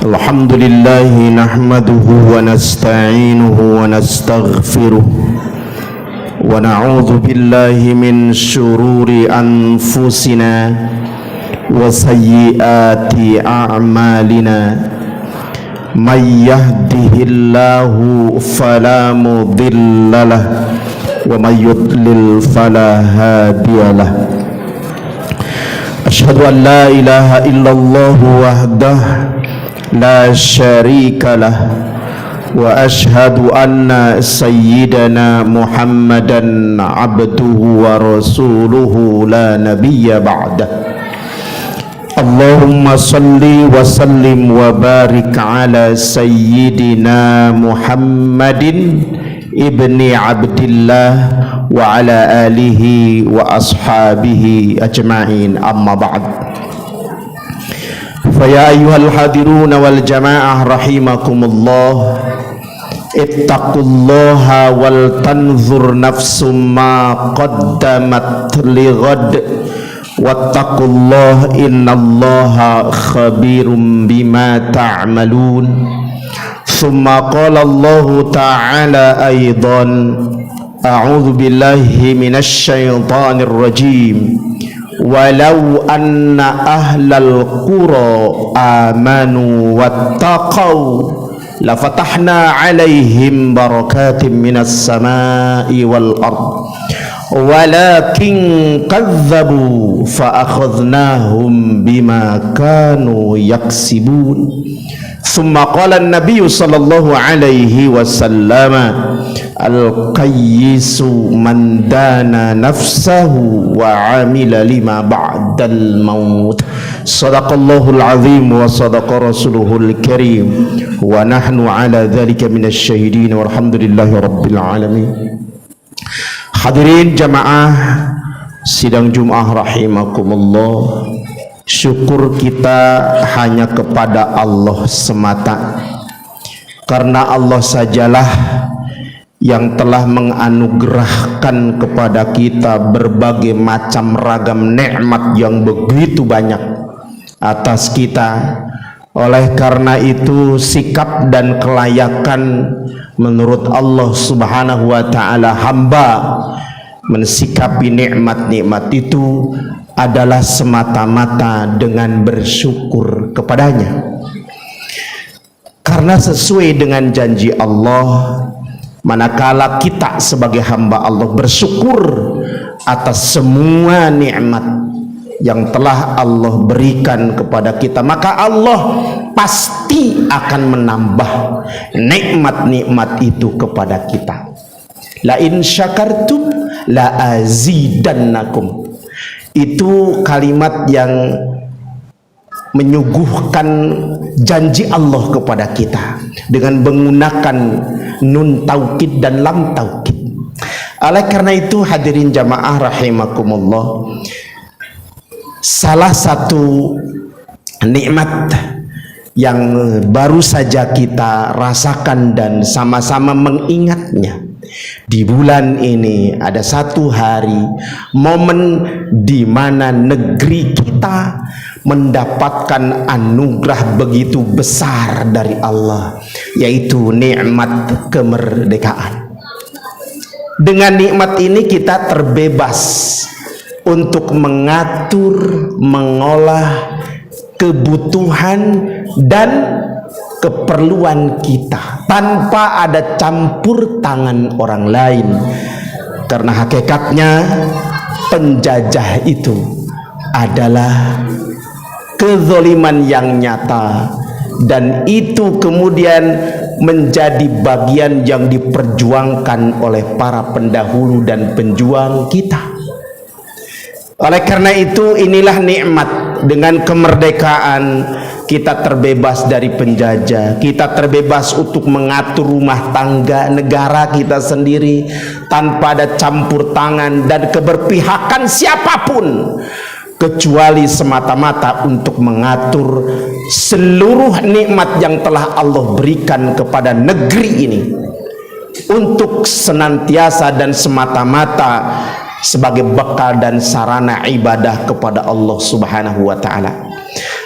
Alhamdulillah nahmaduhu wa nasta'inuhu wa nastaghfiruh wa na'udzu billahi min syururi anfusina wa sayyiati a'malina may yahdihillahu fala mudhillalah wa may yudlil fala hadiyalah. Asyhadu an la ilaha illallah wahdah la syarika lah wa asyhadu anna sayyidana Muhammadan abduhu wa rasuluhu la nabiyya ba'dah. Allahumma salli wa sallim wa barik ala sayyidina Muhammadin ibni Abdillah wa ala alihi wa ashabihi ajma'in, amma ba'd. Faya ayyuhal hadiruna wal jamaah rahimakumullah, ittaqullaha wal tanzur nafsum ma qaddamat lighad wattaqullaha innallaha khabirum bima ta'malun. Thumma qala Allahu ta'ala aidan, a'udzu billahi minasy syaithanir rajim, walau anna ahlal qura amanu wattaqau lafatahna 'alaihim barakatim minas samai wal ard walakin kadzabu fa akhadnahum bima kanu yaksibun. Thumma qala an-nabiy sallallahu alaihi wasallam, al-qayyisu man dana nafsahu wa amila lima ba'dal maut. Sadaqallahul azim wa sadaqa rasuluhul karim wa nahnu ala dhalika minasy syahidin walhamdulillahi rabbil alamin. Hadirin jamaah sidang Jumat rahimakumullah, syukur kita hanya kepada Allah semata, karena Allah sajalah yang telah menganugerahkan kepada kita berbagai macam ragam nikmat yang begitu banyak atas kita. Oleh karena itu sikap dan kelayakan menurut Allah subhanahu wa ta'ala hamba mensikapi nikmat-nikmat itu adalah semata-mata dengan bersyukur kepadanya. Karena sesuai dengan janji Allah, manakala kita sebagai hamba Allah bersyukur atas semua nikmat yang telah Allah berikan kepada kita, maka Allah pasti akan menambah nikmat-nikmat itu kepada kita. La in syakartum la azidannakum. Itu kalimat yang menyuguhkan janji Allah kepada kita dengan menggunakan nun taukid dan lam taukid. Oleh karena itu hadirin jamaah rahimakumullah, salah satu nikmat yang baru saja kita rasakan dan sama-sama mengingatnya, di bulan ini ada satu hari, momen di mana negeri kita mendapatkan anugerah begitu besar dari Allah, yaitu nikmat kemerdekaan. Dengan nikmat ini kita terbebas untuk mengatur, mengolah kebutuhan dan keperluan kita tanpa ada campur tangan orang lain. Karena hakikatnya penjajah itu adalah kezaliman yang nyata, dan itu kemudian menjadi bagian yang diperjuangkan oleh para pendahulu dan penjuang kita. Oleh karena itu inilah nikmat. Dengan kemerdekaan kita terbebas dari penjajah, kita terbebas untuk mengatur rumah tangga negara kita sendiri tanpa ada campur tangan dan keberpihakan siapapun, kecuali semata-mata untuk mengatur seluruh nikmat yang telah Allah berikan kepada negeri ini untuk senantiasa dan semata-mata sebagai bekal dan sarana ibadah kepada Allah Subhanahu wa ta'ala.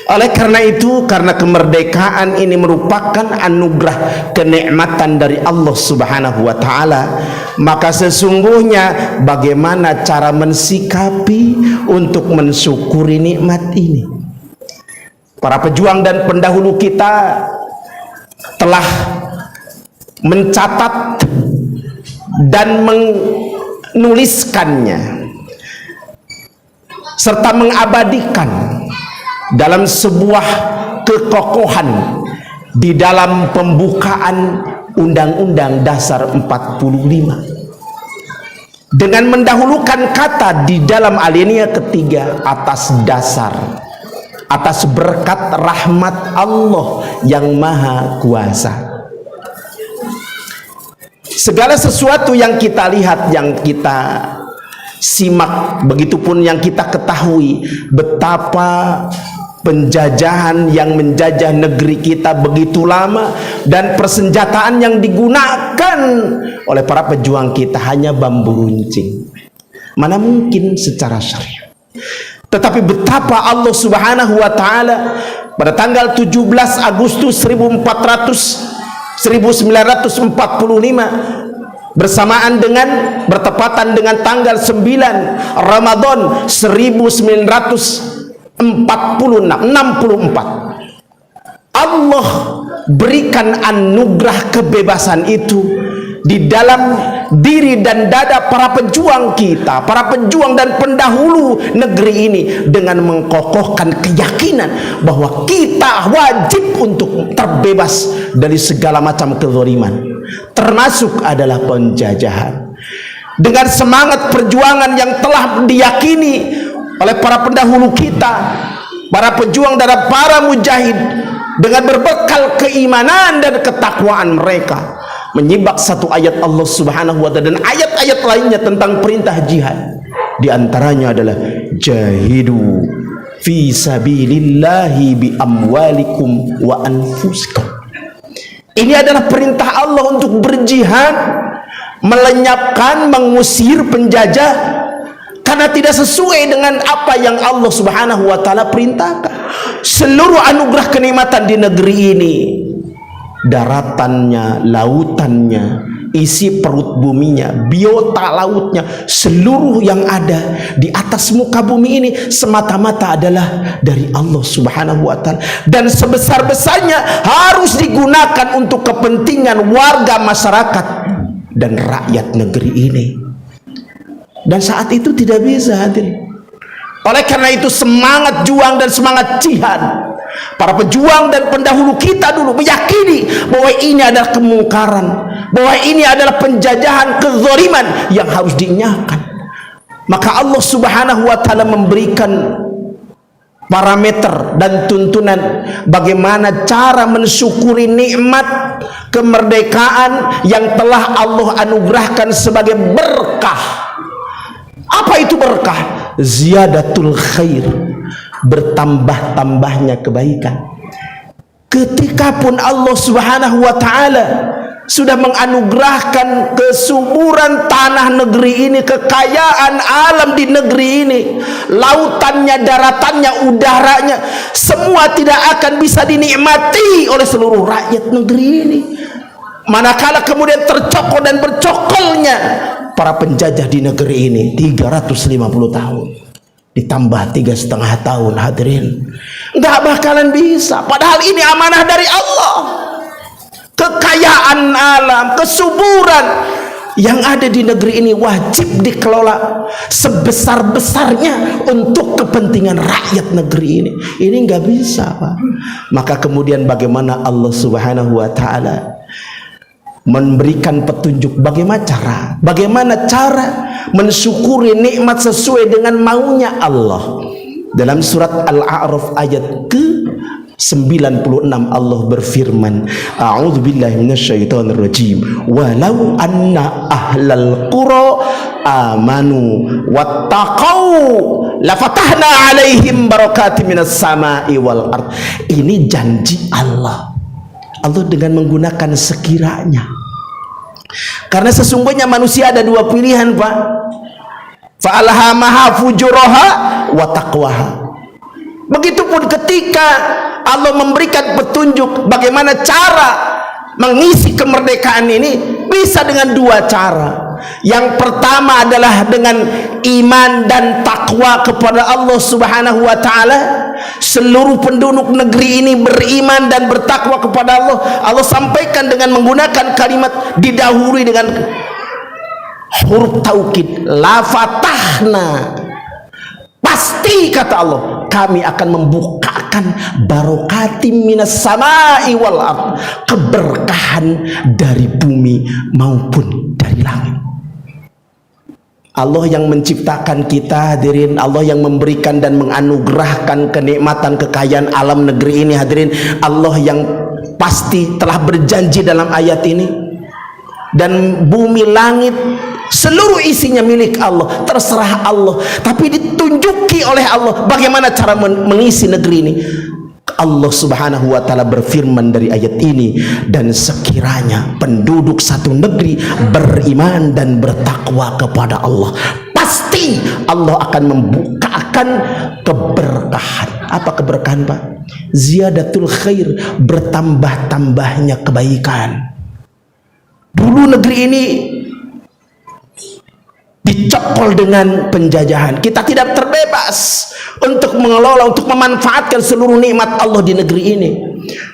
Oleh karena itu, karena kemerdekaan ini merupakan anugerah kenikmatan dari Allah Subhanahu wa taala, maka sesungguhnya bagaimana cara mensikapi untuk mensyukuri nikmat ini. Para pejuang dan pendahulu kita telah mencatat dan menuliskannya serta mengabadikan dalam sebuah kekokohan di dalam pembukaan Undang-Undang Dasar 45 dengan mendahulukan kata di dalam alinea ketiga atas dasar, atas berkat rahmat Allah yang maha kuasa. Segala sesuatu yang kita lihat, yang kita simak, begitupun yang kita ketahui betapa penjajahan yang menjajah negeri kita begitu lama dan persenjataan yang digunakan oleh para pejuang kita hanya bambu runcing. Mana mungkin secara syariat. Tetapi betapa Allah Subhanahu wa taala pada tanggal 17 Agustus 1945 bersamaan dengan bertepatan dengan tanggal 9 Ramadan 1964, Allah berikan anugerah kebebasan itu di dalam diri dan dada para pejuang kita, para pejuang dan pendahulu negeri ini, dengan mengkokohkan keyakinan bahwa kita wajib untuk terbebas dari segala macam kezaliman, termasuk adalah penjajahan. Dengan semangat perjuangan yang telah diyakini oleh para pendahulu kita, para pejuang dan para mujahid, dengan berbekal keimanan dan ketakwaan mereka, menyimak satu ayat Allah Subhanahu wa taala dan ayat-ayat lainnya tentang perintah jihad. Di antaranya adalah jahidu fi sabilillahi bi amwalikum wa anfusikum. Ini adalah perintah Allah untuk berjihad, melenyapkan, mengusir penjajah karena tidak sesuai dengan apa yang Allah Subhanahu wa taala perintahkan. Seluruh anugerah kenikmatan di negeri ini, daratannya, lautannya, isi perut buminya, biota lautnya, seluruh yang ada di atas muka bumi ini semata-mata adalah dari Allah Subhanahu wa taala, dan sebesar-besarnya harus digunakan untuk kepentingan warga masyarakat dan rakyat negeri ini. Dan saat itu tidak bisa hadir. Oleh karena itu semangat juang dan semangat jihad para pejuang dan pendahulu kita dulu meyakini bahwa ini adalah kemungkaran, bahwa ini adalah penjajahan, kezaliman yang harus dinyahkan. Maka Allah Subhanahu wa taala memberikan parameter dan tuntunan bagaimana cara mensyukuri nikmat kemerdekaan yang telah Allah anugerahkan sebagai berkah. Apa itu berkah? Ziyadatul khair, bertambah-tambahnya kebaikan. Ketika pun Allah Subhanahu wa taala sudah menganugerahkan kesuburan tanah negeri ini, kekayaan alam di negeri ini, lautannya, daratannya, udaranya, semua tidak akan bisa dinikmati oleh seluruh rakyat negeri ini. Manakala kemudian tercokol dan bercokolnya para penjajah di negeri ini 350 tahun ditambah 3,5 tahun, hadirin, nggak bakalan bisa. Padahal ini amanah dari Allah. Kekayaan alam, kesuburan yang ada di negeri ini wajib dikelola sebesar-besarnya untuk kepentingan rakyat negeri ini. Ini nggak bisa, Pak. Maka kemudian bagaimana Allah Subhanahu wa taala memberikan petunjuk bagaimana cara mensyukuri nikmat sesuai dengan maunya Allah. Dalam surat Al-A'raf ayat ke-96 Allah berfirman, a'udzubillahi minasyaitonirrajim, walau anna ahlal qura amanu wattaqau lafatahna alaihim barakatim minas sama'i wal ard. Ini janji Allah dengan menggunakan sekiranya. Karena sesungguhnya manusia ada dua pilihan, Pak. Fa'alhamaha fujuraha wa taqwaha. Begitupun ketika Allah memberikan petunjuk bagaimana cara mengisi kemerdekaan ini, bisa dengan dua cara. Yang pertama adalah dengan iman dan takwa kepada Allah Subhanahu wa taala. Seluruh penduduk negeri ini beriman dan bertakwa kepada Allah. Allah sampaikan dengan menggunakan kalimat, didahului dengan huruf taukid, la fatahna. Pasti kata Allah, kami akan membukakan barokatim minas samai wal ard, keberkahan dari bumi maupun dari langit. Allah yang menciptakan kita, hadirin, Allah yang memberikan dan menganugerahkan kenikmatan kekayaan alam negeri ini, hadirin. Allah yang pasti telah berjanji dalam ayat ini, dan bumi langit seluruh isinya milik Allah, terserah Allah, tapi ditunjuki oleh Allah bagaimana cara mengisi negeri ini. Allah Subhanahu wa taala berfirman dari ayat ini, dan sekiranya penduduk satu negeri beriman dan bertakwa kepada Allah, pasti Allah akan membukakan keberkahan. Apa keberkahan, Pak? Ziyadatul khair, bertambah-tambahnya kebaikan. Dulu negeri ini dicekol dengan penjajahan. Kita tidak terbebas untuk mengelola, untuk memanfaatkan seluruh nikmat Allah di negeri ini.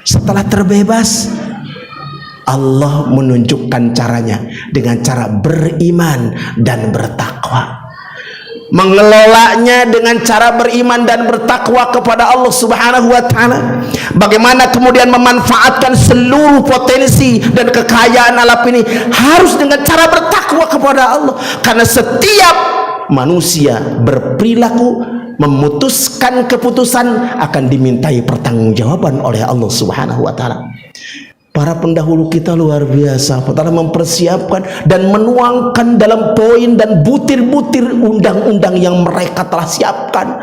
Setelah terbebas, Allah menunjukkan caranya dengan cara beriman dan bertakwa. Mengelolanya dengan cara beriman dan bertakwa kepada Allah Subhanahu wa taala. Bagaimana kemudian memanfaatkan seluruh potensi dan kekayaan alam ini harus dengan cara bertakwa kepada Allah. Karena setiap manusia berperilaku, memutuskan keputusan, akan dimintai pertanggungjawaban oleh Allah Subhanahu wa taala. Para pendahulu kita luar biasa, telah mempersiapkan dan menuangkan dalam poin dan butir-butir undang-undang yang mereka telah siapkan.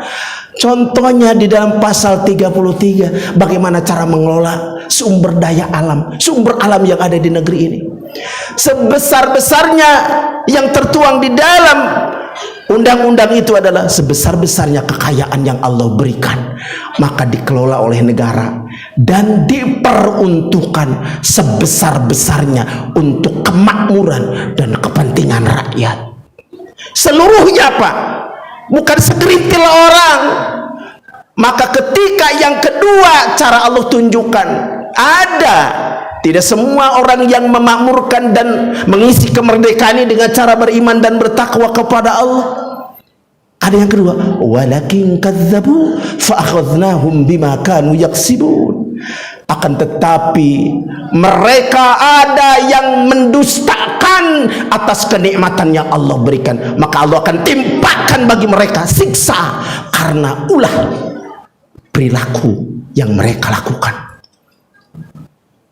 Contohnya di dalam pasal 33, bagaimana cara mengelola sumber daya alam, sumber alam yang ada di negeri ini. Sebesar-besarnya yang tertuang di dalam undang-undang itu adalah sebesar-besarnya kekayaan yang Allah berikan, maka dikelola oleh negara dan diperuntukkan sebesar-besarnya untuk kemakmuran dan kepentingan rakyat seluruhnya, Pak, bukan segelintir orang. Maka ketika yang kedua cara Allah tunjukkan, ada tidak semua orang yang memakmurkan dan mengisi kemerdekaan ini dengan cara beriman dan bertakwa kepada Allah. Ada yang kedua, walakin kadzabu fa akhadnahum bima kanu yaksibun. Akan tetapi mereka ada yang mendustakan atas kenikmatan yang Allah berikan, maka Allah akan timpakan bagi mereka siksa karena ulah perilaku yang mereka lakukan.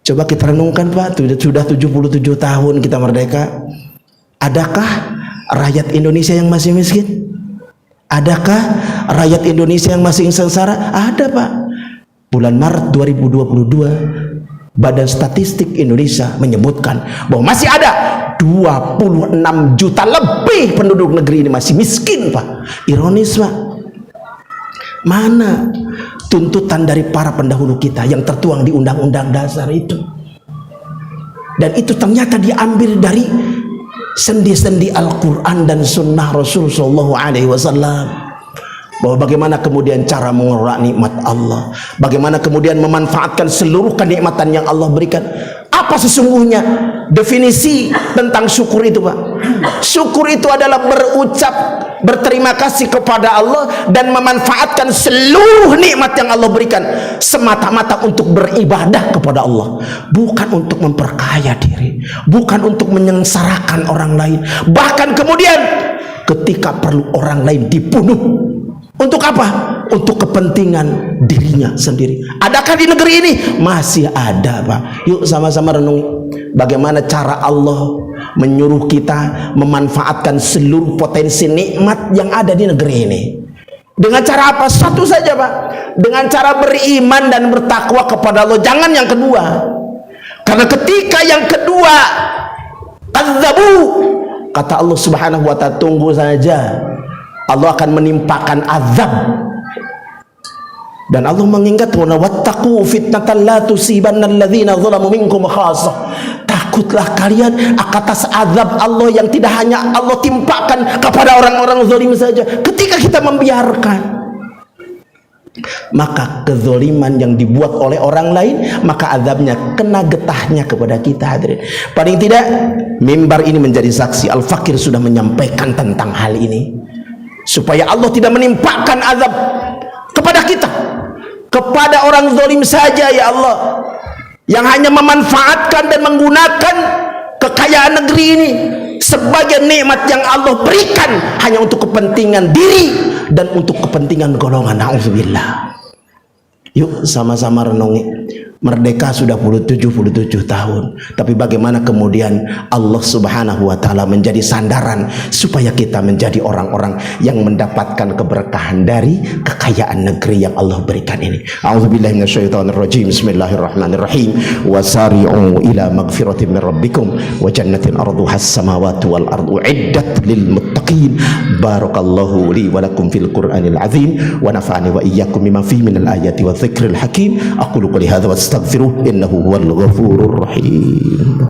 Coba kita renungkan, Pak, sudah 77 tahun kita merdeka. Adakah rakyat Indonesia yang masih miskin? Adakah rakyat Indonesia yang masih sengsara? Ada, Pak. Bulan Maret 2022, Badan Statistik Indonesia menyebutkan bahwa masih ada 26 juta lebih penduduk negeri ini masih miskin, Pak. Ironis, Pak. Mana tuntutan dari para pendahulu kita yang tertuang di Undang-Undang Dasar itu? Dan itu ternyata diambil dari sendi-sendi Al-Quran dan Sunnah Rasul Sallallahu Alaihi Wasallam. Bahwa bagaimana kemudian cara mengelola nikmat Allah, bagaimana kemudian memanfaatkan seluruh kenikmatan yang Allah berikan. Apa sesungguhnya definisi tentang syukur itu, Pak? Syukur itu adalah berucap berterima kasih kepada Allah dan memanfaatkan seluruh nikmat yang Allah berikan semata-mata untuk beribadah kepada Allah, bukan untuk memperkaya diri, bukan untuk menyengsarakan orang lain, bahkan kemudian ketika perlu orang lain dibunuh. Untuk apa? Untuk kepentingan dirinya sendiri. Adakah di negeri ini? Masih ada, Pak. Yuk sama-sama renungi bagaimana cara Allah menyuruh kita memanfaatkan seluruh potensi nikmat yang ada di negeri ini. Dengan cara apa? Satu saja, Pak. Dengan cara beriman dan bertakwa kepada Allah. Jangan yang kedua. Karena ketika yang kedua kadzabu, kata Allah Subhanahu wa ta'ala, tunggu saja, Allah akan menimpakan azab Dan Allah mengingatkan, wattaqu fitnatan la tusibanna alladzina zalamu minkum khassah. Takutlah kalian atas azab Allah yang tidak hanya Allah timpakan kepada orang-orang zalim saja. Ketika kita membiarkan, maka kezaliman yang dibuat oleh orang lain, maka azabnya kena getahnya kepada kita, hadirin. Paling tidak mimbar ini menjadi saksi. Al-Fakir sudah menyampaikan tentang hal ini, supaya Allah tidak menimpakan azab kepada kita, kepada orang zalim saja ya Allah, yang hanya memanfaatkan dan menggunakan kekayaan negeri ini sebagai nikmat yang Allah berikan hanya untuk kepentingan diri dan untuk kepentingan golongan. Nauzubillah. Yuk sama-sama renungi. Merdeka sudah 77 tahun, tapi bagaimana kemudian Allah Subhanahu wa taala menjadi sandaran supaya kita menjadi orang-orang yang mendapatkan keberkahan dari kekayaan negeri yang Allah berikan ini. A'udzubillahi minasyaitonirrajim. Bismillahirrahmanirrahim. Wasari'u ila magfiratin min rabbikum wa jannatin arduhas samawati wal ardu iddat lil muttaqin. Barakallahu li wa lakum fil Qur'anil azim wa nafa'ani wa iyyakum bima fihi minal ayati wa dzikril hakim. Aqulu qouli hadza astaghfiruh innahu huwal ghafurur rahim.